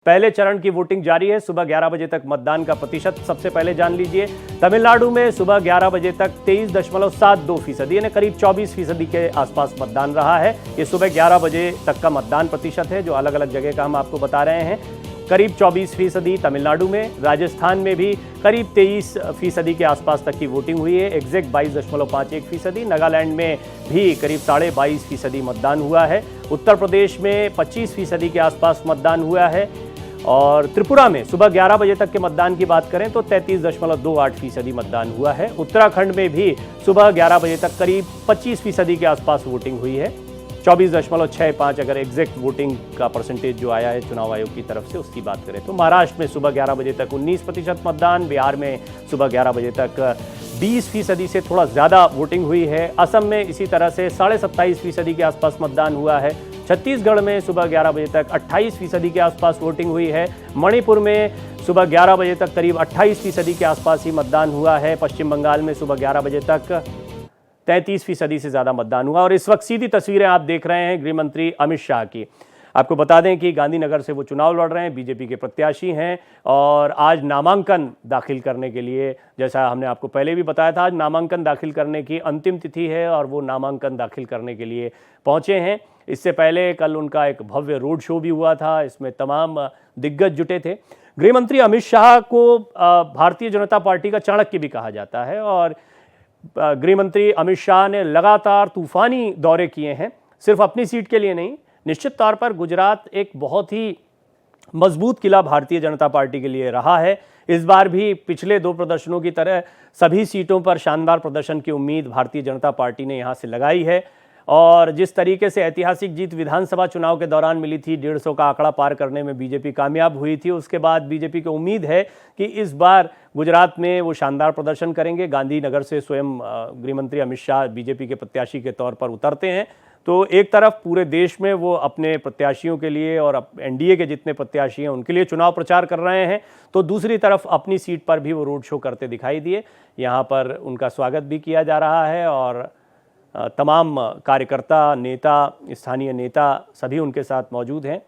पहले चरण की वोटिंग जारी है। सुबह 11 बजे तक मतदान का प्रतिशत सबसे पहले जान लीजिए। तमिलनाडु में सुबह 11 बजे तक 23.72%, यानी करीब 24% के आसपास मतदान रहा है। ये सुबह 11 बजे तक का मतदान प्रतिशत है, जो अलग अलग जगह का हम आपको बता रहे हैं। करीब 24% तमिलनाडु में, राजस्थान में भी करीब 23% के आसपास तक की वोटिंग हुई है, एग्जैक्ट 22.51%। नागालैंड में भी करीब 22.5% मतदान हुआ है। उत्तर प्रदेश में 25% के आसपास मतदान हुआ है। और त्रिपुरा में सुबह 11 बजे तक के मतदान की बात करें तो 33.28% मतदान हुआ है। उत्तराखंड में भी सुबह 11 बजे तक करीब 25% के आसपास वोटिंग हुई है। 24.65 अगर एग्जैक्ट वोटिंग का परसेंटेज जो आया है चुनाव आयोग की तरफ से उसकी बात करें तो। महाराष्ट्र में सुबह 11 बजे तक 19% मतदान, बिहार में सुबह 11 बजे तक 20% से थोड़ा ज़्यादा वोटिंग हुई है। असम में इसी तरह से 27.5% के आसपास मतदान हुआ है। छत्तीसगढ़ में सुबह 11 बजे तक 28% के आसपास वोटिंग हुई है। मणिपुर में सुबह 11 बजे तक करीब 28% के आसपास ही मतदान हुआ है। पश्चिम बंगाल में सुबह 11 बजे तक 33% से ज़्यादा मतदान हुआ। और इस वक्त सीधी तस्वीरें आप देख रहे हैं गृह मंत्री अमित शाह की। आपको बता दें कि गांधीनगर से वो चुनाव लड़ रहे हैं, बीजेपी के प्रत्याशी हैं। और आज नामांकन दाखिल करने के लिए, जैसा हमने आपको पहले भी बताया था, आज नामांकन दाखिल करने की अंतिम तिथि है और वो नामांकन दाखिल करने के लिए पहुंचे हैं। इससे पहले कल उनका एक भव्य रोड शो भी हुआ था, इसमें तमाम दिग्गज जुटे थे। गृह मंत्री अमित शाह को भारतीय जनता पार्टी का चाणक्य भी कहा जाता है। और गृह मंत्री अमित शाह ने लगातार तूफानी दौरे किए हैं, सिर्फ अपनी सीट के लिए नहीं। निश्चित तौर पर गुजरात एक बहुत ही मजबूत किला भारतीय जनता पार्टी के लिए रहा है। इस बार भी पिछले दो प्रदर्शनों की तरह सभी सीटों पर शानदार प्रदर्शन की उम्मीद भारतीय जनता पार्टी ने यहां से लगाई है। और जिस तरीके से ऐतिहासिक जीत विधानसभा चुनाव के दौरान मिली थी, 150 का आंकड़ा पार करने में बीजेपी कामयाब हुई थी, उसके बाद बीजेपी को उम्मीद है कि इस बार गुजरात में वो शानदार प्रदर्शन करेंगे। गांधीनगर से स्वयं गृह मंत्री अमित शाह बीजेपी के प्रत्याशी के तौर पर उतरते हैं, तो एक तरफ पूरे देश में वो अपने प्रत्याशियों के लिए और एनडीए के जितने प्रत्याशी हैं उनके लिए चुनाव प्रचार कर रहे हैं, तो दूसरी तरफ अपनी सीट पर भी वो रोड शो करते दिखाई दिए। यहाँ पर उनका स्वागत भी किया जा रहा है और तमाम कार्यकर्ता, नेता, स्थानीय नेता सभी उनके साथ मौजूद हैं।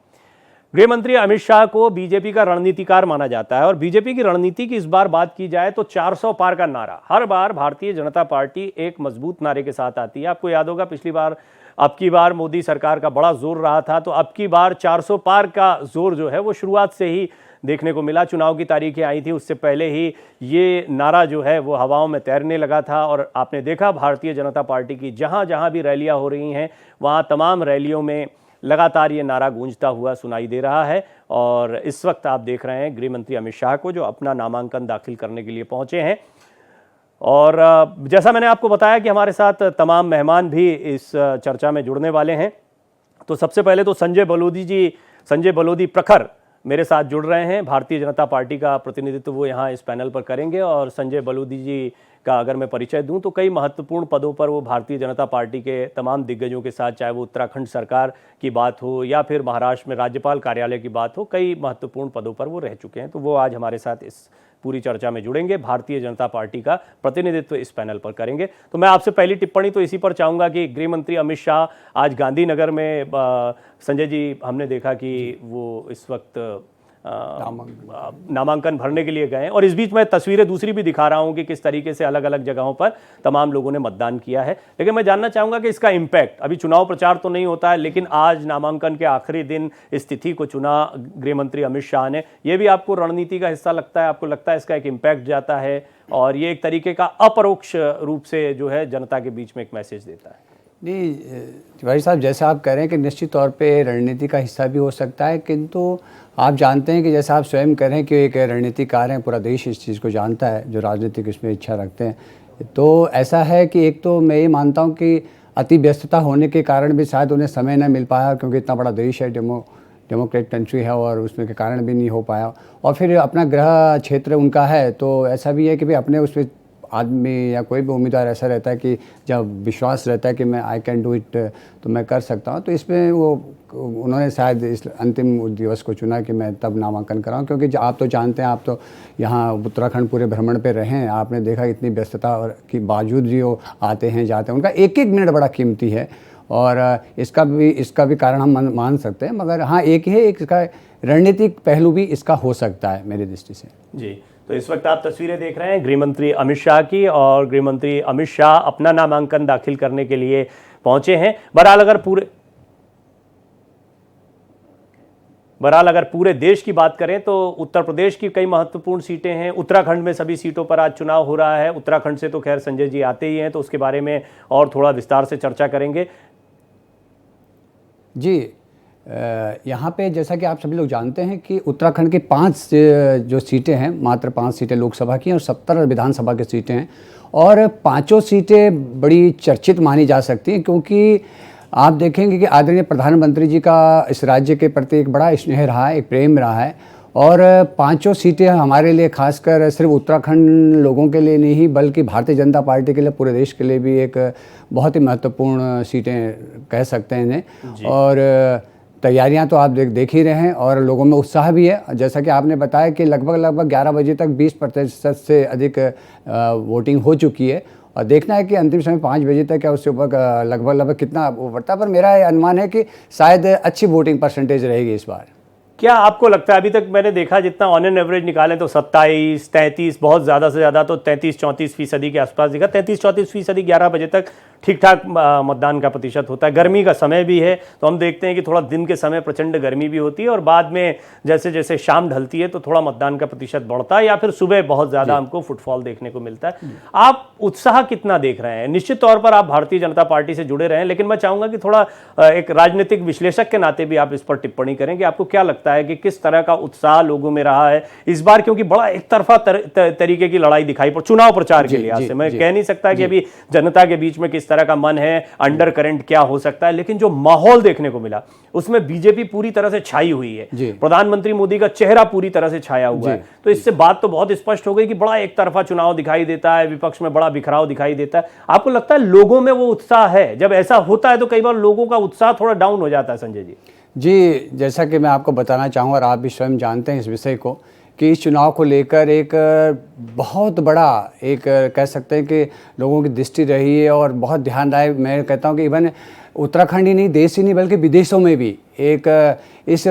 गृह मंत्री अमित शाह को बीजेपी का रणनीतिकार माना जाता है और बीजेपी की रणनीति की इस बार बात की जाए तो 400 पार का नारा हर बार भारतीय जनता पार्टी एक मजबूत नारे के साथ आती है। आपको याद होगा पिछली बार, अब की बार मोदी सरकार का बड़ा जोर रहा था, तो अब की बार 400 पार का जोर जो है वो शुरुआत से ही देखने को मिला। चुनाव की तारीखें आई थी, उससे पहले ही ये नारा जो है वो हवाओं में तैरने लगा था। और आपने देखा भारतीय जनता पार्टी की जहां जहां भी रैलियां हो रही हैं वहां तमाम रैलियों में लगातार ये नारा गूंजता हुआ सुनाई दे रहा है। और इस वक्त आप देख रहे हैं गृह मंत्री अमित शाह को, जो अपना नामांकन दाखिल करने के लिए पहुंचे हैं। और जैसा मैंने आपको बताया कि हमारे साथ तमाम मेहमान भी इस चर्चा में जुड़ने वाले हैं, तो सबसे पहले तो संजय बलोदी प्रखर मेरे साथ जुड़ रहे हैं। भारतीय जनता पार्टी का प्रतिनिधित्व वो यहाँ इस पैनल पर करेंगे। और संजय बलोदी जी का अगर मैं परिचय दूं तो कई महत्वपूर्ण पदों पर वो भारतीय जनता पार्टी के तमाम दिग्गजों के साथ, चाहे वो उत्तराखंड सरकार की बात हो या फिर महाराष्ट्र में राज्यपाल कार्यालय की बात हो, कई महत्वपूर्ण पदों पर वो रह चुके हैं। तो वो आज हमारे साथ इस पूरी चर्चा में जुड़ेंगे, भारतीय जनता पार्टी का प्रतिनिधित्व इस पैनल पर करेंगे। तो मैं आपसे पहली टिप्पणी तो इसी पर चाहूँगा कि गृह मंत्री अमित शाह आज गांधीनगर में, संजय जी, हमने देखा कि वो इस वक्त नामांकन भरने के लिए गए और इस बीच मैं तस्वीरें दूसरी भी दिखा रहा हूं कि किस तरीके से अलग अलग जगहों पर तमाम लोगों ने मतदान किया है। लेकिन मैं जानना चाहूंगा कि इसका इम्पैक्ट, अभी चुनाव प्रचार तो नहीं होता है, लेकिन आज नामांकन के आखिरी दिन इस तिथि को चुना गृह मंत्री अमित शाह ने, यह भी आपको रणनीति का हिस्सा लगता है? आपको लगता है इसका एक इम्पैक्ट जाता है और ये एक तरीके का अपरोक्ष रूप से जो है जनता के बीच में एक मैसेज देता है? नहीं तिवारी साहब, जैसा आप कह रहे हैं कि निश्चित तौर पे रणनीति का हिस्सा भी हो सकता है, किंतु आप जानते हैं कि जैसा आप स्वयं कह रहे हैं कि एक रणनीतिकार हैं, पूरा देश इस चीज़ को जानता है जो राजनीतिक इसमें इच्छा रखते हैं। तो ऐसा है कि एक तो मैं ये मानता हूँ कि अति व्यस्तता होने के कारण भी शायद उन्हें समय न मिल पाया, क्योंकि इतना बड़ा देश है, डेमोक्रेट कंट्री है, और उसमें के कारण भी नहीं हो पाया। और फिर अपना गृह क्षेत्र उनका है, तो ऐसा भी है कि भाई अपने उसमें आदमी या कोई भी उम्मीदवार ऐसा रहता है कि जब विश्वास रहता है कि मैं आई कैन डू इट, तो मैं कर सकता हूँ। तो इसमें उन्होंने शायद इस अंतिम दिवस को चुना कि मैं तब नामांकन कराऊँ, क्योंकि आप तो जानते हैं, आप तो यहाँ उत्तराखंड पूरे भ्रमण पे रहे हैं, आपने देखा इतनी व्यस्तता और के बावजूद भी वो आते हैं जाते हैं, उनका एक एक मिनट बड़ा कीमती है। और इसका भी कारण हम मान सकते हैं, मगर हाँ एक ही है, एक इसका रणनीतिक पहलू भी इसका हो सकता है मेरी दृष्टि से। जी, तो इस वक्त आप तस्वीरें देख रहे हैं गृहमंत्री अमित शाह की, और गृहमंत्री अमित शाह अपना नामांकन दाखिल करने के लिए पहुंचे हैं। बहरहाल अगर पूरे देश की बात करें तो उत्तर प्रदेश की कई महत्वपूर्ण सीटें हैं, उत्तराखंड में सभी सीटों पर आज चुनाव हो रहा है। उत्तराखंड से तो खैर संजय जी आते ही हैं, तो उसके बारे में और थोड़ा विस्तार से चर्चा करेंगे। जी, यहाँ पे जैसा कि आप सभी लोग जानते हैं कि उत्तराखंड की 5 जो सीटें हैं, मात्र 5 सीटें लोकसभा की और 70 विधानसभा की सीटें हैं, और 5 सीटें बड़ी चर्चित मानी जा सकती हैं, क्योंकि आप देखेंगे कि आदरणीय प्रधानमंत्री जी का इस राज्य के प्रति एक बड़ा स्नेह रहा है, एक प्रेम रहा है, और 5 सीटें हमारे लिए, खासकर सिर्फ उत्तराखंड लोगों के लिए नहीं बल्कि भारतीय जनता पार्टी के लिए, पूरे देश के लिए भी एक बहुत ही महत्वपूर्ण सीटें कह सकते हैं इन्हें। और तैयारियां तो आप देख ही रहे हैं, और लोगों में उत्साह भी है। जैसा कि आपने बताया कि लगभग 11 बजे तक 20% से अधिक वोटिंग हो चुकी है, और देखना है कि अंतिम समय 5 बजे तक या उससे ऊपर लगभग कितना वो बढ़ता है। पर मेरा अनुमान है कि शायद अच्छी वोटिंग परसेंटेज रहेगी इस बार। क्या आपको लगता है, अभी तक मैंने देखा जितना ऑन एन एवरेज निकालें तो 27, 33, बहुत ज़्यादा से ज़्यादा तो 33-34% के आसपास दिखा, 33-34% 11 बजे तक ठीक ठाक मतदान का प्रतिशत होता है। गर्मी का समय भी है, तो हम देखते हैं कि थोड़ा दिन के समय प्रचंड गर्मी भी होती है, और बाद में जैसे जैसे शाम ढलती है तो थोड़ा मतदान का प्रतिशत बढ़ता है, या फिर सुबह बहुत ज़्यादा हमको फुटफॉल देखने को मिलता है। आप उत्साह कितना देख रहे हैं? निश्चित तौर पर आप भारतीय जनता पार्टी से जुड़े रहे हैं, लेकिन मैं चाहूँगा कि थोड़ा एक राजनीतिक विश्लेषक के नाते भी आप इस पर टिप्पणी करें कि आपको क्या लगता है कि किस तरह का उत्साह लोगों में रहा है इस बार, क्योंकि बड़ा एक तरफा तरीके की लड़ाई दिखाई पड़ चुनाव प्रचार के लिहाज से। मैं कह नहीं सकता कि अभी जनता के बीच में किस तरह का मन है, अंडर करंट क्या हो सकता है, लेकिन जो माहौल देखने को मिला उसमें बीजेपी पूरी तरह से छाई हुई है, प्रधानमंत्री मोदी का चेहरा पूरी तरह से छाया हुआ है। तो इससे बात तो बहुत स्पष्ट हो गई कि बड़ा एक तरफा चुनाव दिखाई देता है, विपक्ष में बड़ा बिखराव दिखाई देता है। आपको लगता है लोगों में वो उत्साह है? जब ऐसा होता है तो कई बार लोगों का उत्साह थोड़ा डाउन हो जाता है संजय जी। जी, जैसा कि मैं आपको बताना चाहूँगा, और आप भी स्वयं जानते हैं इस विषय को, कि इस चुनाव को लेकर एक बहुत बड़ा एक कह सकते हैं कि लोगों की दृष्टि रही है, और बहुत ध्यान रहा है। मैं कहता हूँ कि इवन उत्तराखंड ही नहीं, देश ही नहीं बल्कि विदेशों में भी एक इस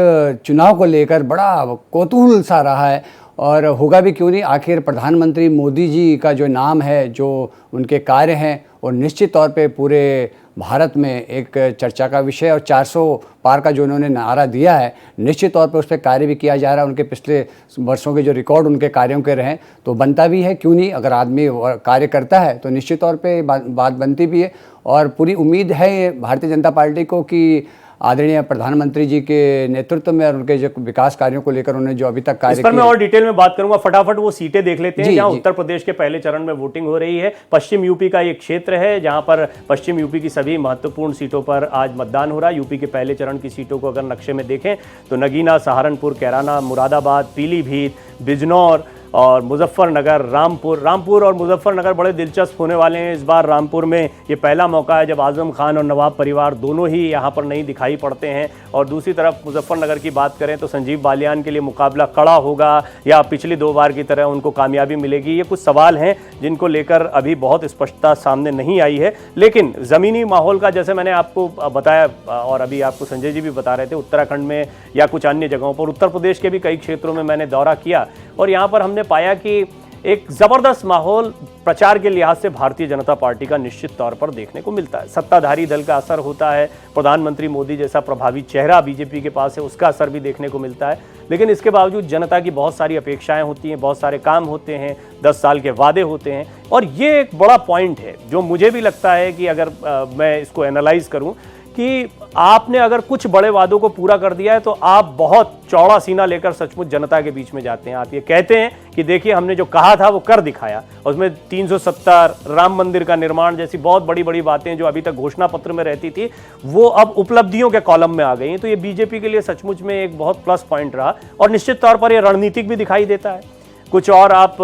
चुनाव को लेकर बड़ा कौतूहल सा रहा है, और होगा भी क्यों नहीं। आखिर प्रधानमंत्री मोदी जी का जो नाम है, जो उनके कार्य हैं, और निश्चित तौर पे पूरे भारत में एक चर्चा का विषय, और 400 पार का जो उन्होंने नारा दिया है, निश्चित तौर पे उस पर कार्य भी किया जा रहा है। उनके पिछले वर्षों के जो रिकॉर्ड उनके कार्यों के रहे, तो बनता भी है, क्यों नहीं। अगर आदमी कार्य करता है तो निश्चित तौर पे बात बनती भी है, और पूरी उम्मीद है भारतीय जनता पार्टी को कि आदरणीय प्रधानमंत्री जी के नेतृत्व में और उनके जो विकास कार्यों को लेकर उन्होंने जो अभी तक कार्य किया, इस पर मैं और डिटेल में बात करूंगा। फटाफट वो सीटें देख लेते हैं जहां उत्तर प्रदेश के पहले चरण में वोटिंग हो रही है। पश्चिम यूपी का एक क्षेत्र है जहां पर पश्चिम यूपी की सभी महत्वपूर्ण सीटों पर आज मतदान हो रहा है। यूपी के पहले चरण की सीटों को अगर नक्शे में देखें तो नगीना, सहारनपुर, कैराना, मुरादाबाद, पीलीभीत, बिजनौर और मुजफ्फरनगर, रामपुर और मुजफ्फरनगर बड़े दिलचस्प होने वाले हैं। इस बार रामपुर में ये पहला मौका है जब आजम खान और नवाब परिवार दोनों ही यहाँ पर नहीं दिखाई पड़ते हैं। और दूसरी तरफ मुजफ्फरनगर की बात करें तो संजीव बालियान के लिए मुकाबला कड़ा होगा या पिछली 2 बार की तरह उनको कामयाबी मिलेगी, ये कुछ सवाल हैं जिनको लेकर अभी बहुत स्पष्टता सामने नहीं आई है। लेकिन ज़मीनी माहौल का, जैसे मैंने आपको बताया और अभी आपको संजय जी भी बता रहे थे, उत्तराखंड में या कुछ अन्य जगहों पर, उत्तर प्रदेश के भी कई क्षेत्रों में मैंने दौरा किया, और यहाँ पर हमने पाया कि एक जबरदस्त माहौल प्रचार के लिहाज से भारतीय जनता पार्टी का निश्चित तौर पर देखने को मिलता है। सत्ताधारी दल का असर होता है, प्रधानमंत्री मोदी जैसा प्रभावी चेहरा बीजेपी के पास है, उसका असर भी देखने को मिलता है। लेकिन इसके बावजूद जनता की बहुत सारी अपेक्षाएं होती हैं, बहुत सारे काम होते हैं, 10 साल के वादे होते हैं, और ये एक बड़ा पॉइंट है जो मुझे भी लगता है कि अगर मैं इसको एनालाइज करूं कि आपने अगर कुछ बड़े वादों को पूरा कर दिया है तो आप बहुत चौड़ा सीना लेकर सचमुच जनता के बीच में जाते हैं। आप ये कहते हैं कि देखिए हमने जो कहा था वो कर दिखाया। उसमें 370, राम मंदिर का निर्माण जैसी बहुत बड़ी बड़ी बातें जो अभी तक घोषणा पत्र में रहती थी वो अब उपलब्धियों के कॉलम में आ गई हैं। तो ये बीजेपी के लिए सचमुच में एक बहुत प्लस पॉइंट रहा, और निश्चित तौर पर ये रणनीतिक भी दिखाई देता है। कुछ और आप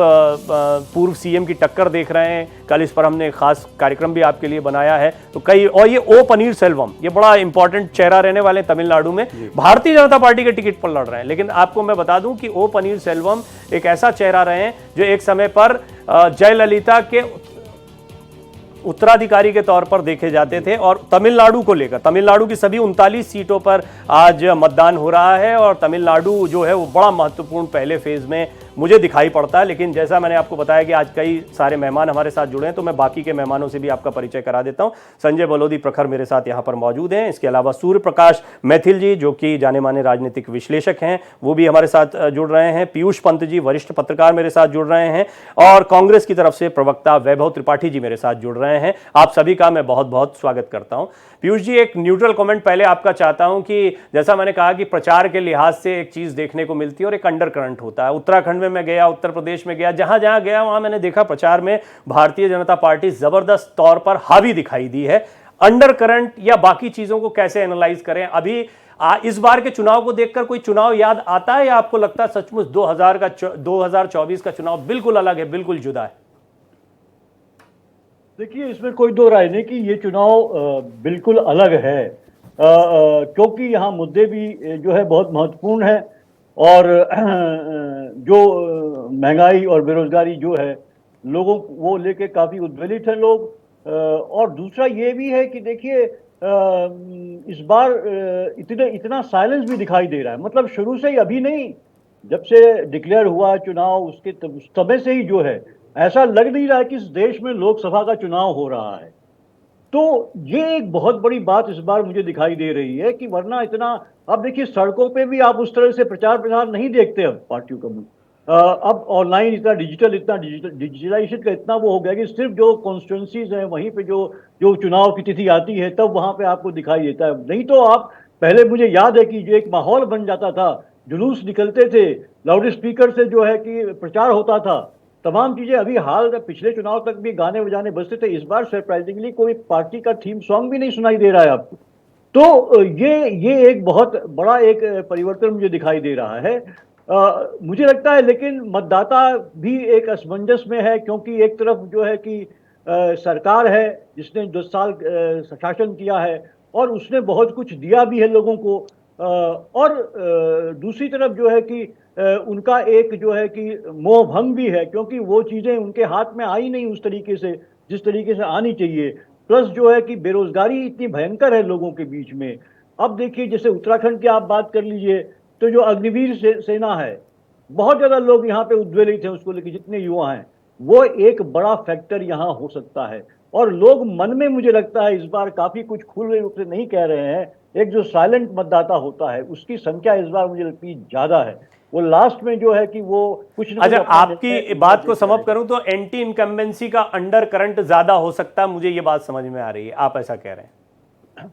पूर्व सीएम की टक्कर देख रहे हैं, कल इस पर हमने खास कार्यक्रम भी आपके लिए बनाया है। तो कई, और ये ओ पनीरसेल्वम, ये बड़ा इंपॉर्टेंट चेहरा रहने वाले तमिलनाडु में, भारतीय जनता पार्टी के टिकट पर लड़ रहे हैं। लेकिन आपको मैं बता दूं कि ओ पनीरसेल्वम एक ऐसा चेहरा रहे हैं जो एक समय पर जयललिता के उत्तराधिकारी के तौर पर देखे जाते थे। और तमिलनाडु को लेकर, तमिलनाडु की सभी 39 सीटों पर आज मतदान हो रहा है और तमिलनाडु जो है वो बड़ा महत्वपूर्ण पहले फेज में मुझे दिखाई पड़ता है। लेकिन जैसा मैंने आपको बताया कि आज कई सारे मेहमान हमारे साथ जुड़े हैं, तो मैं बाकी के मेहमानों से भी आपका परिचय करा देता हूं। संजय बलोदी प्रखर मेरे साथ यहां पर मौजूद हैं। इसके अलावा सूर्य प्रकाश मैथिल जी, जो कि जाने माने राजनीतिक विश्लेषक हैं, वो भी हमारे साथ जुड़ रहे हैं। पीयूष पंत जी, वरिष्ठ पत्रकार, मेरे साथ जुड़ रहे हैं। और कांग्रेस की तरफ से प्रवक्ता वैभव त्रिपाठी जी मेरे साथ जुड़ रहे हैं। आप सभी का मैं बहुत बहुत स्वागत करता हूं। पीयूष जी, एक न्यूट्रल कमेंट पहले आपका चाहता हूं कि जैसा मैंने कहा कि प्रचार के लिहाज से एक चीज देखने को मिलती है और एक अंडर करंट होता है। उत्तराखंड में मैं गया, उत्तर प्रदेश में गया, जहां जहां गया वहां मैंने देखा प्रचार में भारतीय जनता पार्टी जबरदस्त तौर पर हावी दिखाई दी है। अंडर करंट या बाकी चीजों को कैसे एनालाइज करें? अभी इस बार के चुनाव को देखकर कोई चुनाव याद आता है या आपको लगता है सचमुच 2024 का चुनाव बिल्कुल अलग है, बिल्कुल जुदा है? देखिए, इसमें कोई दो राय नहीं कि ये चुनाव बिल्कुल अलग है, क्योंकि यहाँ मुद्दे भी जो है बहुत महत्वपूर्ण है। और जो महंगाई और बेरोजगारी जो है, लोगों वो लेके काफ़ी उद्वेलित हैं लोग। और दूसरा ये भी है कि देखिए, इस बार इतना साइलेंस भी दिखाई दे रहा है। मतलब शुरू से ही, अभी नहीं, जब से डिक्लेयर हुआ चुनाव उसके उस समय से ही जो है, ऐसा लग नहीं रहा है कि इस देश में लोकसभा का चुनाव हो रहा है। तो ये एक बहुत बड़ी बात इस बार मुझे दिखाई दे रही है कि वरना इतना, अब देखिए सड़कों पे भी आप उस तरह से प्रचार प्रसार नहीं देखते अब पार्टियों का। अब ऑनलाइन इतना डिजिटलाइजेशन का इतना वो हो गया कि सिर्फ जो कॉन्स्टिट्यूंसीज हैं वहीं पे जो जो चुनाव की तिथि आती है तब वहां पे आपको दिखाई देता है। नहीं तो आप पहले, मुझे याद है कि जो एक माहौल बन जाता था, जुलूस निकलते थे, लाउड स्पीकर से जो है कि प्रचार होता था, तमाम चीजें। अभी हाल पिछले चुनाव तक भी गाने बजाने बजते थे। इस बार सरप्राइजिंगली कोई पार्टी का थीम सॉन्ग भी नहीं सुनाई दे रहा है आपको। तो ये एक बहुत बड़ा एक परिवर्तन मुझे दिखाई दे रहा है। मुझे लगता है, लेकिन मतदाता भी एक असमंजस में है, क्योंकि एक तरफ जो है कि सरकार है जिसने 10 साल शासन किया है और उसने बहुत कुछ दिया भी है लोगों को। और दूसरी तरफ जो है कि उनका एक जो है कि मोह भंग भी है, क्योंकि वो चीज़ें उनके हाथ में आई नहीं उस तरीके से जिस तरीके से आनी चाहिए। प्लस जो है कि बेरोजगारी इतनी भयंकर है लोगों के बीच में। अब देखिए, जैसे उत्तराखंड की आप बात कर लीजिए, तो जो अग्निवीर सेना है, बहुत ज़्यादा लोग यहाँ पे उद्वेलित हैं उसको लेकर, जितने युवा हैं, वो एक बड़ा फैक्टर यहाँ हो सकता है। और लोग मन में, मुझे लगता है, इस बार काफ़ी कुछ खुले रूप से नहीं कह रहे हैं। एक जो साइलेंट मतदाता होता है उसकी संख्या इस बार मुझे लगती है ज़्यादा है। वो लास्ट में जो है कि वो कुछ न कुछ अच्छा, आपकी बात को समअप करूं तो एंटी इनकम्बेंसी का अंडर करंट ज्यादा हो सकता है, मुझे ये बात समझ में आ रही है, आप ऐसा कह रहे हैं?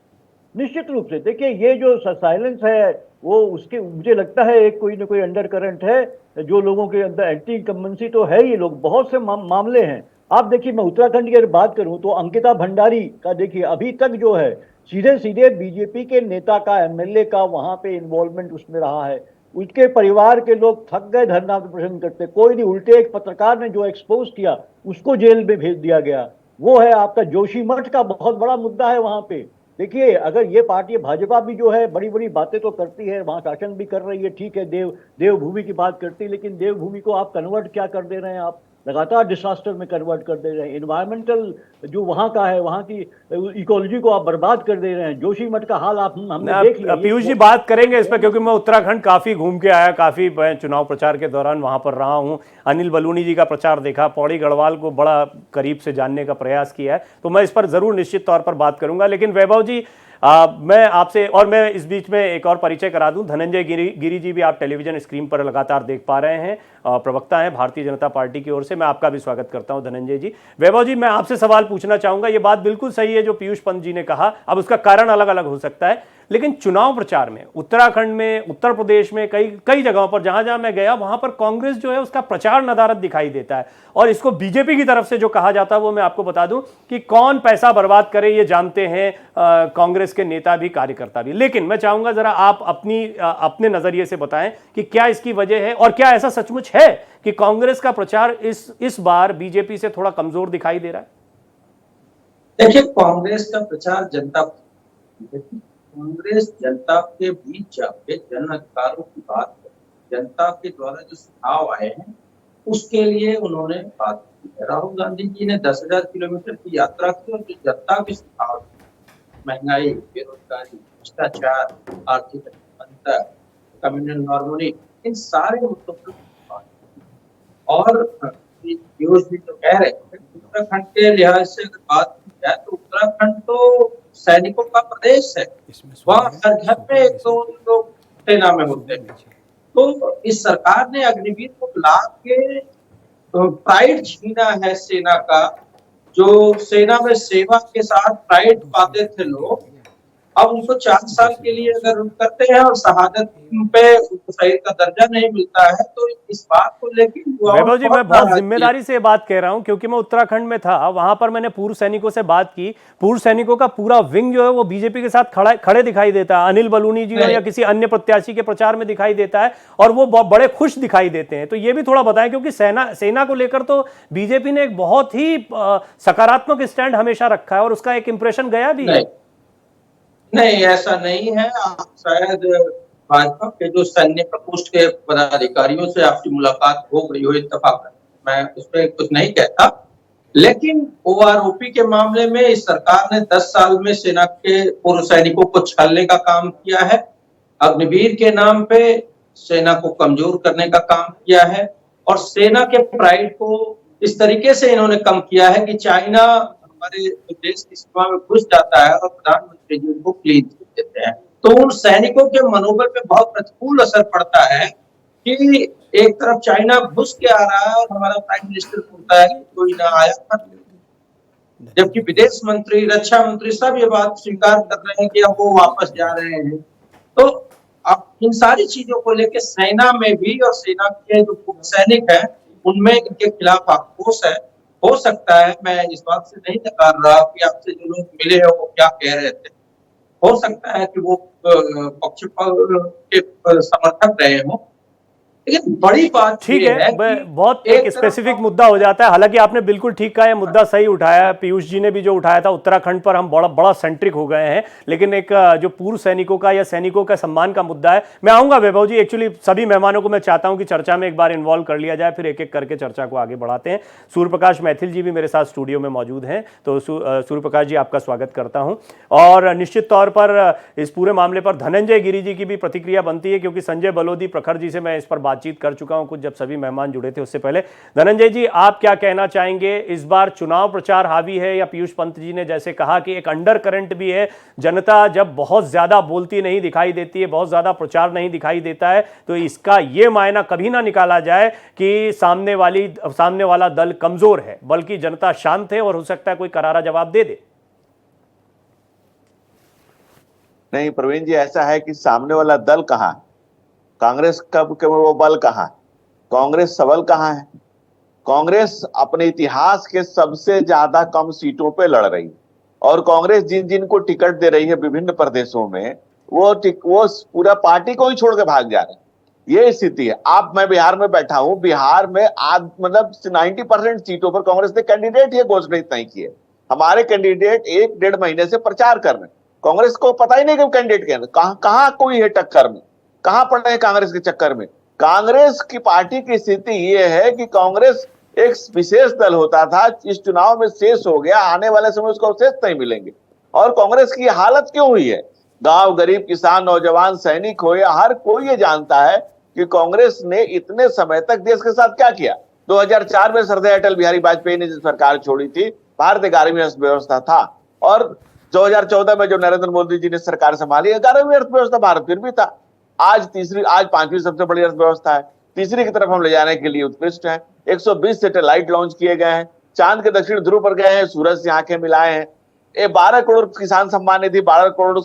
निश्चित रूप से देखिए, ये जो साइलेंस है वो उसके, मुझे लगता है एक कोई ना कोई अंडर करंट है। जो लोगों के अंदर एंटी इनकम्बेंसी तो है ही, लोग बहुत से मामले हैं। आप देखिए, मैं उत्तराखंड की अगर बात करूं तो अंकिता भंडारी का देखिए, अभी तक जो है सीधे सीधे बीजेपी के नेता का, एमएलए का वहां पे इन्वॉल्वमेंट उसमें रहा है। उसके परिवार के लोग थक गए धरना प्रदर्शन करते, कोई नहीं, उल्टे एक पत्रकार ने जो एक्सपोज किया उसको जेल में भेज दिया गया। वो है आपका जोशीमठ का बहुत बड़ा मुद्दा है वहां पे। देखिए, अगर ये पार्टी भाजपा भी जो है बड़ी बड़ी बातें तो करती है, वहां शासन भी कर रही है, ठीक है, देवभूमि की बात करती है, लेकिन देवभूमि को आप कन्वर्ट क्या कर दे रहे हैं? आप लगातार डिसास्टर में कन्वर्ट कर दे रहे हैं। इन्वायरमेंटल जो वहाँ का है, वहाँ की इकोलॉजी को आप बर्बाद कर दे रहे हैं। जोशीमठ का हाल हमने देख लिया। पीयूष जी बात करेंगे इस पर, क्योंकि मैं उत्तराखंड काफी घूम के आया, काफी चुनाव प्रचार के दौरान वहां पर रहा हूं। अनिल बलूनी जी का प्रचार देखा, पौड़ी गढ़वाल को बड़ा करीब से जानने का प्रयास किया है, तो मैं इस पर जरूर निश्चित तौर पर बात करूंगा। लेकिन वैभव जी, मैं आपसे, और मैं इस बीच में एक और परिचय करा दूं, धनंजय गिरी जी भी आप टेलीविजन स्क्रीन पर लगातार देख पा रहे हैं, प्रवक्ता हैं भारतीय जनता पार्टी की ओर से। मैं आपका भी स्वागत करता हूं धनंजय जी। वैभव जी, मैं आपसे सवाल पूछना चाहूंगा। ये बात बिल्कुल सही है जो पीयूष पंत जी ने कहा, अब उसका कारण अलग अलग हो सकता है, लेकिन चुनाव प्रचार में उत्तराखंड में, उत्तर प्रदेश में, कई जगहों पर जहां जहां मैं गया वहां पर कांग्रेस जो है उसका प्रचार नदारद दिखाई देता है। और इसको बीजेपी की तरफ से जो कहा जाता है वो मैं आपको बता दूं कि कौन पैसा बर्बाद करे ये जानते हैं कांग्रेस के नेता भी, कार्यकर्ता भी। लेकिन मैं चाहूंगा जरा आप अपने नजरिए से बताएं कि क्या इसकी वजह है, और क्या ऐसा सचमुच है कि कांग्रेस का प्रचार इस बार बीजेपी से थोड़ा कमजोर दिखाई दे रहा है? देखिए, कांग्रेस का प्रचार कांग्रेस जनता के बीच जाके जन अधिकारों की बात करे, जनता के द्वारा जो सुझाव आए हैं उसके लिए उन्होंने बात की है। राहुल गांधी जी ने 10,000 किलोमीटर की यात्रा की और जो जनता के सुझाव, महंगाई, बेरोजगारी, भ्रष्टाचार, आर्थिक अंतर, कम्युनल हार्मोनी, इन सारे मुद्दों पर बात की। और पीयूष भी तो कह रहे थे, उत्तराखंड के लिहाज से अगर बात की जाए तो उत्तराखंड तो सैनिकों का प्रदेश है। वहाँ हर घर में एक दो लोग सेना में होते हैं। तो इस सरकार ने अग्निवीर को ला के प्राइड छीना है सेना का। जो सेना में सेवा के साथ प्राइड पाते थे लोग, अब उनको 4 साल के लिए अगर करते हैं और शहादत पे उनको शहीद का दर्जा नहीं मिलता है, तो इस बात को लेकर युवाओं वैभव जी, में मैं बहुत जिम्मेदारी से ये बात कह रहा हूं क्योंकि मैं उत्तराखंड में था, वहां पर मैंने पूर्व सैनिकों से बात की। पूर्व सैनिकों का पूरा विंग जो है वो बीजेपी के साथ खड़े दिखाई देता है। अनिल बलूनी जी हो या किसी अन्य प्रत्याशी के प्रचार में दिखाई देता है और वो बड़े खुश दिखाई देते हैं। तो ये भी थोड़ा बताएं, क्योंकि सेना को लेकर तो बीजेपी ने एक बहुत ही सकारात्मक स्टैंड हमेशा रखा है और उसका एक इंप्रेशन गया भी है। नहीं, ऐसा नहीं है। आप शायद भाजपा के जो सैन्य प्रकोष्ठ के पदाधिकारियों से आपकी मुलाकात हो गई हो इत्तेफाक, मैं उस पर कुछ नहीं कहता। लेकिन ओआरओपी के मामले में इस सरकार ने 10 साल में सेना के पूर्व सैनिकों को छलने का काम किया है। अग्निवीर के नाम पे सेना को कमजोर करने का काम किया है और सेना के प्राइड को इस तरीके से इन्होंने कम किया है कि चाइना हमारे देश की सीमा में घुस जाता है और प्रधानमंत्री जी उनको क्लीन चिट देते हैं। तो उन सैनिकों के मनोबल पे बहुत प्रतिकूल असर पड़ता है कि एक तरफ चाइना घुस के आ रहा है और हमारा प्राइम मिनिस्टर बोलता है कि कोई ना आया, जबकि विदेश मंत्री, रक्षा मंत्री सब ये बात स्वीकार कर रहे हैं कि अब वो वापस जा रहे हैं। तो अब इन सारी चीजों को लेकर सेना में भी और सेना के जो सैनिक हैं उनमें इनके खिलाफ आक्रोश है। हो सकता है, मैं इस बात से नहीं नकार रहा कि आपसे जो लोग मिले हैं वो क्या कह रहे थे, हो सकता है कि वो पक्षपात के समर्थक रहे हों, लेकिन बड़ी बात ठीक ये है, बहुत एक स्पेसिफिक मुद्दा हो जाता है। हालांकि आपने बिल्कुल ठीक कहा, है मुद्दा सही उठाया है। पीयूष जी ने भी जो उठाया था, उत्तराखंड पर हम बड़ा सेंट्रिक हो गए हैं, लेकिन एक जो पूर्व सैनिकों का या सैनिकों का सम्मान का मुद्दा है। मैं आऊंगा वैभव जी, एक्चुअली सभी मेहमानों को मैं चाहता हूं कि चर्चा में एक बार इन्वॉल्व कर लिया जाए, फिर एक एक करके चर्चा को आगे बढ़ाते हैं। सूर्य प्रकाश मैथिल जी भी मेरे साथ स्टूडियो में मौजूद हैं, तो सूर्य प्रकाश जी आपका स्वागत करता हूं। और निश्चित तौर पर इस पूरे मामले पर धनंजय गिरी जी की भी प्रतिक्रिया बनती है, क्योंकि संजय बलोदी प्रखर जी से मैं इस पर बातचीत कर चुका हूं कुछ, जब सभी मेहमान जुड़े थे उससे पहले। धनंजय जी, आप क्या कहना चाहेंगे? इस बार चुनाव प्रचार हावी है, या पीयूष पंत जी ने जैसे कहा कि एक अंडर करंट भी है, जनता जब बहुत ज्यादा बोलती नहीं दिखाई देती है, बहुत ज्यादा प्रचार नहीं दिखाई देता है, तो इसका यह मायना कभी ना निकाला जाए कि सामने वाला दल कमजोर है, बल्कि जनता शांत है और हो सकता है कोई करारा जवाब दे दे। नहीं प्रवीण जी, ऐसा है कि सामने वाला दल कहां है, कांग्रेस कब के वो बल कहां है, कांग्रेस सबल कहां है। कांग्रेस अपने इतिहास के सबसे ज्यादा कम सीटों पे लड़ रही है और कांग्रेस जिन जिन को टिकट दे रही है विभिन्न प्रदेशों में, वो पूरा पार्टी को ही छोड़ के भाग जा रहे हैं। ये स्थिति है। मैं बिहार में बैठा हूं, बिहार में आज मतलब 90% सीटों पर कांग्रेस ने कैंडिडेट ये घोषित नहीं किए। हमारे कैंडिडेट 1-1.5 महीने से प्रचार कर रहे हैं, कांग्रेस को पता ही नहीं कि कैंडिडेट क्या है, कहां कोई है टक्कर में, कहां पड़ रहे हैं कांग्रेस के चक्कर में। कांग्रेस की पार्टी की स्थिति यह है कि कांग्रेस एक विशेष दल होता था, इस चुनाव में शेष हो गया, आने वाले समय उसको शेष नहीं मिलेंगे। और कांग्रेस की हालत क्यों हुई है, गांव, गरीब, किसान, नौजवान, सैनिक हो या हर कोई ये जानता है कि कांग्रेस ने इतने समय तक देश के साथ क्या किया। 2004 में सरदार अटल बिहारी वाजपेयी ने जो सरकार छोड़ी थी, भारत 11वीं अर्थव्यवस्था था, और 2014 में जो नरेंद्र मोदी जी ने सरकार संभाली, 11वीं अर्थव्यवस्था भारत फिर भी था। आज 5वीं सबसे बड़ी अर्थव्यवस्था है, तीसरी की तरफ हम ले जाने के लिए उत्कृष्ट है। 120 सैटेलाइट लॉन्च किए गए हैं, चांद के दक्षिण ध्रुव पर गए हैं, सूरज से आंखें मिलाए हैं। 12 करोड़ किसान सम्मान निधि, 12 करोड़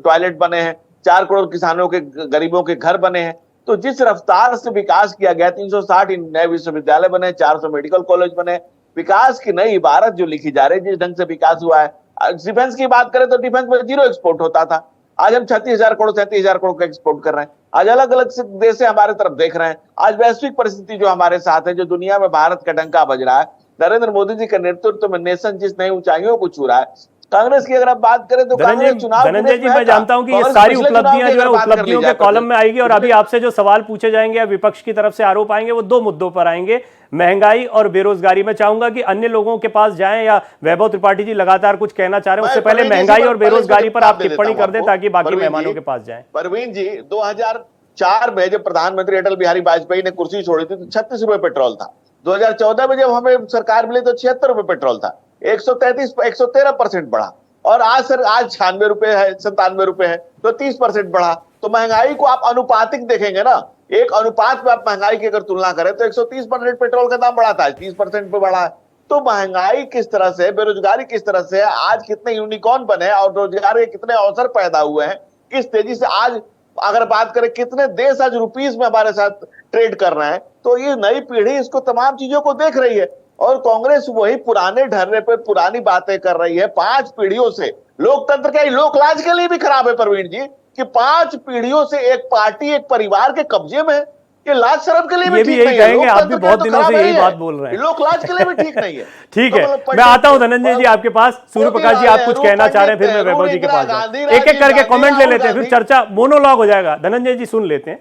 टॉयलेट बने हैं, 4 करोड़ किसानों के, गरीबों के घर बने हैं। तो जिस रफ्तार से विकास किया गया, 360 नए विश्वविद्यालय बने, 400 मेडिकल कॉलेज बने, विकास की नई इबारत जो लिखी जा रही है, जिस ढंग से विकास हुआ है। डिफेंस की बात करें तो डिफेंस में 0 एक्सपोर्ट होता था, आज हम 36,000 करोड़ 37,000 करोड़ का एक्सपोर्ट कर रहे हैं। आज अलग अलग देश से हमारे तरफ देख रहे हैं। आज वैश्विक परिस्थिति जो हमारे साथ है, जो दुनिया में भारत का डंका बज रहा है, नरेंद्र मोदी जी के नेतृत्व में नेशन जिस नई ऊंचाइयों को छू रहा है, कांग्रेस की अगर आप बात करें तो कांग्रेस चुनाव धनंजय जी, मैं जानता हूं कि ये सारी उपलब्धियां जो है उपलब्धियों के कॉलम में आएगी और अभी आपसे जो सवाल पूछे जाएंगे या विपक्ष की तरफ से आरोप आएंगे वो दो मुद्दों पर आएंगे, महंगाई और बेरोजगारी। मैं चाहूंगा कि अन्य लोगों के पास जाएं या वैभव त्रिपाठी जी लगातार कुछ कहना चाह रहे हैं, उससे पहले महंगाई और बेरोजगारी पर आप टिप्पणी कर दें ताकि बाकी मेहमानों के पास जाएं। परवीन जी, 2004 में जब प्रधानमंत्री अटल बिहारी वाजपेयी ने कुर्सी छोड़ी थी तो 36 रुपए पेट्रोल था। 2014 में जब हमें सरकार मिली तो 76 रुपए पेट्रोल था। 113% बढ़ा और आज 96 रुपए है, 97 रुपए है, तो 30% बढ़ा। तो महंगाई को आप अनुपातिक देखेंगे ना, एक अनुपात में आप महंगाई की अगर तुलना करें तो 130% पेट्रोल का दाम बढ़ा था, 30% पे बढ़ा है। तो महंगाई किस तरह से, बेरोजगारी किस तरह से, आज कितने यूनिकॉर्न बने और रोजगार के कितने अवसर पैदा हुए हैं, किस तेजी से आज अगर बात करें कितने देश आज रुपीस में हमारे साथ ट्रेड कर रहे हैं, तो ये नई पीढ़ी इसको तमाम चीजों को देख रही है और कांग्रेस वही पुराने ढर्रे पे पुरानी बातें कर रही है 5 पीढ़ियों से। लोकतंत्र क्या लोकलाज के लिए भी खराब है प्रवीण जी कि 5 पीढ़ियों से एक पार्टी एक परिवार के कब्जे में है। ये लाज शर्म के लिए भी ठीक नहीं है। आप भी बहुत दिनों से यही बात बोल रहे हैं, लोकलाज के लिए भी ठीक नहीं है। ठीक है, मैं आता हूं धनंजय जी आपके पास। सूर्य प्रकाश जी, आप कुछ कहना चाह रहे हैं, फिर मैं वैभव जी के पास जाऊं। एक एक करके कमेंट ले लेते हैं, फिर चर्चा मोनोलॉग हो जाएगा। धनंजय जी सुन लेते हैं।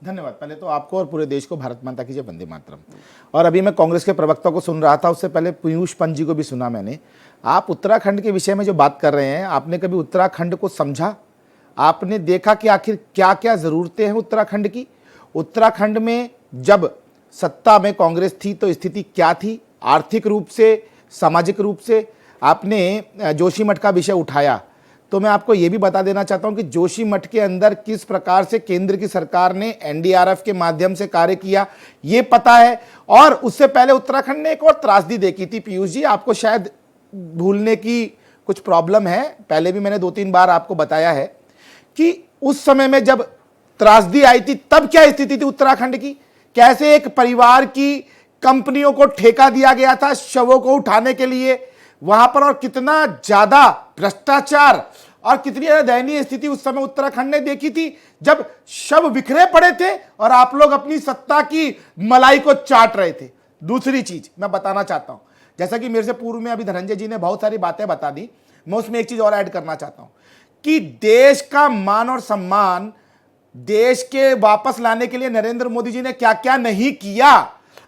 धन्यवाद। पहले तो आपको और पूरे देश को भारत माता की जय, वंदे मातरम। और अभी मैं कांग्रेस के प्रवक्ता को सुन रहा था, उससे पहले पीयूष पंत जी को भी सुना मैंने। आप उत्तराखंड के विषय में जो बात कर रहे हैं, आपने कभी उत्तराखंड को समझा? आपने देखा कि आखिर क्या क्या जरूरतें हैं उत्तराखंड की? उत्तराखंड में जब सत्ता में कांग्रेस थी तो स्थिति क्या थी, आर्थिक रूप से, सामाजिक रूप से? आपने जोशीमठ का विषय उठाया, तो मैं आपको यह भी बता देना चाहता हूं कि जोशीमठ के अंदर किस प्रकार से केंद्र की सरकार ने एनडीआरएफ के माध्यम से कार्य किया, ये पता है। और उससे पहले उत्तराखंड ने एक और त्रासदी देखी थी पीयूष जी, आपको शायद भूलने की कुछ प्रॉब्लम है, पहले भी मैंने 2-3 बार आपको बताया है कि उस समय में जब त्रासदी आई थी तब क्या स्थिति थी उत्तराखंड की, कैसे एक परिवार की कंपनियों को ठेका दिया गया था शवों को उठाने के लिए वहां पर, और कितना ज्यादा भ्रष्टाचार और कितनी ज्यादा दयनीय स्थिति उस समय उत्तराखंड ने देखी थी जब शव बिखरे पड़े थे और आप लोग अपनी सत्ता की मलाई को चाट रहे थे। दूसरी चीज मैं बताना चाहता हूं, जैसा कि मेरे से पूर्व में अभी धनंजय जी ने बहुत सारी बातें बता दी, मैं उसमें एक चीज और ऐड करना चाहता हूं कि देश का मान और सम्मान देश के वापस लाने के लिए नरेंद्र मोदी जी ने क्या क्या नहीं किया।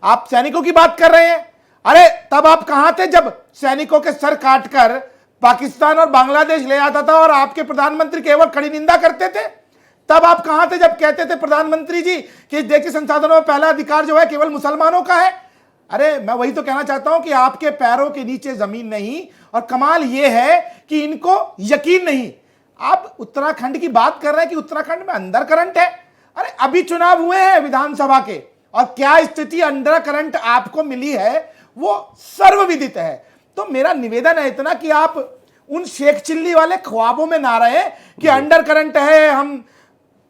आप सैनिकों की बात कर रहे हैं, अरे तब आप कहां थे जब सैनिकों के सर काटकर पाकिस्तान और बांग्लादेश ले आता था और आपके प्रधानमंत्री केवल खड़ी निंदा करते थे? तब आप कहां थे जब कहते थे प्रधानमंत्री जी कि इस देश के संसाधनों में पहला अधिकार जो है केवल मुसलमानों का है? अरे मैं वही तो कहना चाहता हूं कि आपके पैरों के नीचे जमीन नहीं, और कमाल यह है कि इनको यकीन नहीं। आप उत्तराखंड की बात कर रहे हैं कि उत्तराखंड में अंडर करंट है। अरे अभी चुनाव हुए हैं विधानसभा के, और क्या स्थिति अंडर करंट आपको मिली है वो सर्वविदित है। तो मेरा निवेदन है इतना कि आप उन शेख चिल्ली वाले ख्वाबों में ना रहे कि अंडर करंट है, हम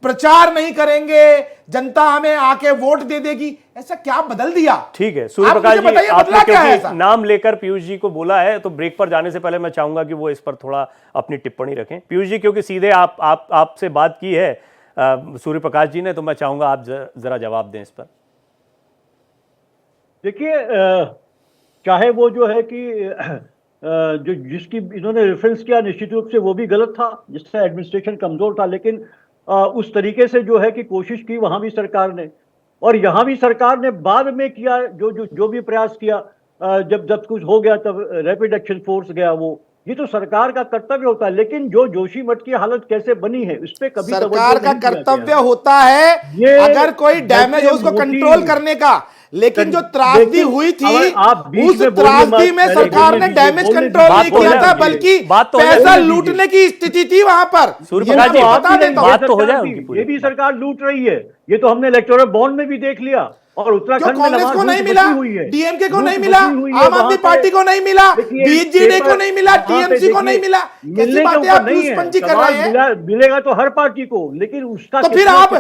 प्रचार नहीं करेंगे, जनता हमें आके वोट दे देगी, ऐसा क्या बदल दिया? ठीक है सूर्य प्रकाश जी, आपने क्योंकि नाम लेकर पीयूष जी को बोला है तो ब्रेक पर जाने से पहले मैं चाहूंगा कि वो इस पर थोड़ा अपनी टिप्पणी रखें। पीयूष जी, क्योंकि सीधे आपसे बात की है सूर्य प्रकाश जी ने, तो मैं चाहूंगा आप जरा जवाब दें इस पर। देखिए, चाहे वो जो है कि जो जिसकी इन्होंने रेफरेंस किया निश्चित रूप से वो भी गलत था, जिससे एडमिनिस्ट्रेशन कमजोर था, लेकिन उस तरीके से जो है कि कोशिश की वहां भी सरकार ने, और यहाँ भी सरकार ने बाद में किया जो भी प्रयास किया। जब कुछ हो गया तब रैपिड एक्शन फोर्स गया, वो ये तो सरकार का कर्तव्य होता है। लेकिन जो जोशीमठ की हालत कैसे बनी है इस पे कभी सरकार का कर्तव्य होता है अगर कोई डैमेज हो उसको कंट्रोल करने का, लेकिन जो त्रासदी हुई थी उस त्रासदी में सरकार ने डैमेज कंट्रोल नहीं किया था, बल्कि पैसा लूटने की स्थिति थी वहां पर। बात तो हो जाए, ये भी सरकार लूट रही है, ये तो हमने इलेक्टोरल बॉन्ड में भी देख लिया। और उत्तराखंड में कांग्रेस को नहीं मिला, डीएमके को नहीं मिला, आम आदमी पार्टी को नहीं मिला, बीजेडी को नहीं मिला, टीएमसी को नहीं मिला। कैसी बातें आप पंजी कर रहे हैं? मिलेगा तो हर पार्टी को, लेकिन उसका तो फिर आप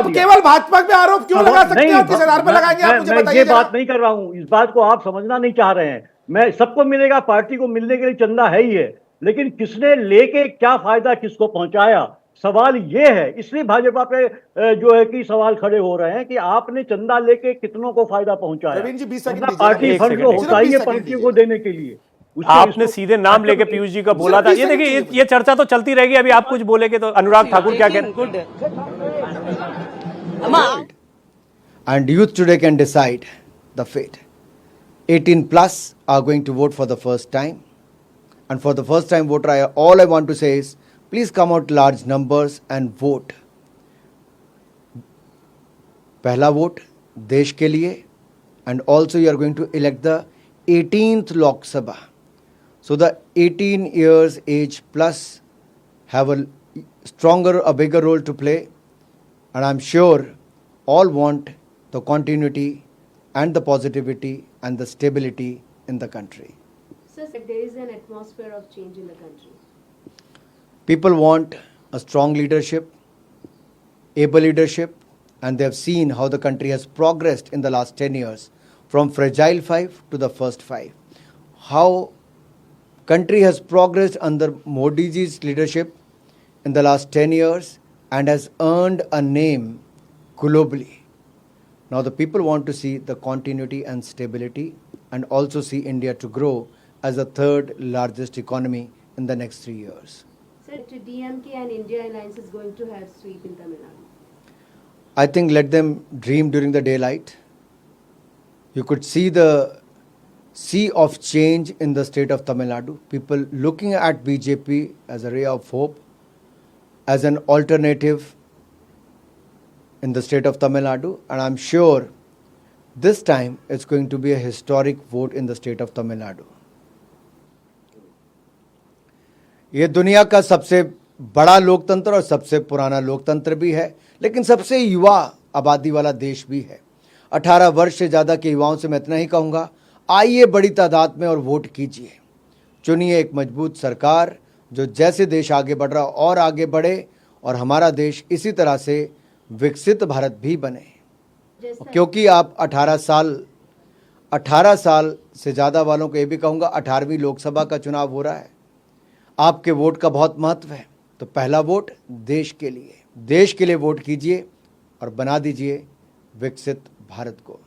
केवल भाजपा पे आरोप क्यों लगा सकते हैं और किस आधार पर लगाएंगे आप मुझे बताइए। ये बात नहीं कर रहा हूं, इस बात को आप समझना नहीं चाह रहे हैं। मैं सबको मिलेगा, पार्टी को मिलने के लिए चंदा है ही है, लेकिन किसने लेके क्या फायदा किसको पहुंचाया, सवाल ये है। इसलिए भाजपा पे जो है कि सवाल खड़े हो रहे हैं कि आपने चंदा लेके कितनों को फायदा पहुंचाया। रवीन जी 20 सेकंड पार्टी फंड जो होता ही है पार्टियों को देने के लिए, आपने इसको- सीधे नाम लेके पीयूष जी का बोला था। ये देखिए, ये चर्चा तो चलती रहेगी। अभी आप कुछ बोलेंगे तो अनुराग ठाकुर क्या कहते हैं? And youth today can decide the fate. 18 plus are going to vote for the first time. And for the first time voter, all I want to say is, please come out large numbers and vote. पहला vote देश के लिए, and also you are going to elect the 18th Lok Sabha. So the 18 years age plus have a bigger role to play, and I'm sure all want the continuity and the positivity and the stability in the country. Sir, there is an atmosphere of change in the country. People want a strong leadership, able leadership, and they have seen how the country has progressed in the last 10 years from fragile 5 to the first 5. How country has progressed under Modi ji's leadership in the last 10 years and has earned a name globally. Now the people want to see the continuity and stability and also see India to grow as the third largest economy in the next 3 years. Sir, to DMK and India Alliance is going to have sweep in Tamil Nadu. I think let them dream during the daylight. You could see the sea of change in the state of Tamil Nadu. People looking at BJP as a ray of hope, as an alternative in the state of Tamil Nadu, and I'm sure this time it's going to be a historic vote in the state of Tamil Nadu. ये दुनिया का सबसे बड़ा लोकतंत्र और सबसे पुराना लोकतंत्र भी है, लेकिन सबसे युवा आबादी वाला देश भी है। 18 वर्ष से ज़्यादा के युवाओं से मैं इतना ही कहूँगा, आइए बड़ी तादाद में और वोट कीजिए। चुनिए एक मजबूत सरकार जो जैसे देश आगे बढ़ रहा और आगे बढ़े और हमारा देश इसी तरह से विकसित भारत भी बने। क्योंकि आप 18 साल से ज़्यादा वालों को ये भी कहूँगा, 18वीं लोकसभा का चुनाव हो रहा है, आपके वोट का बहुत महत्व है। तो पहला वोट देश के लिए वोट कीजिए और बना दीजिए विकसित भारत को।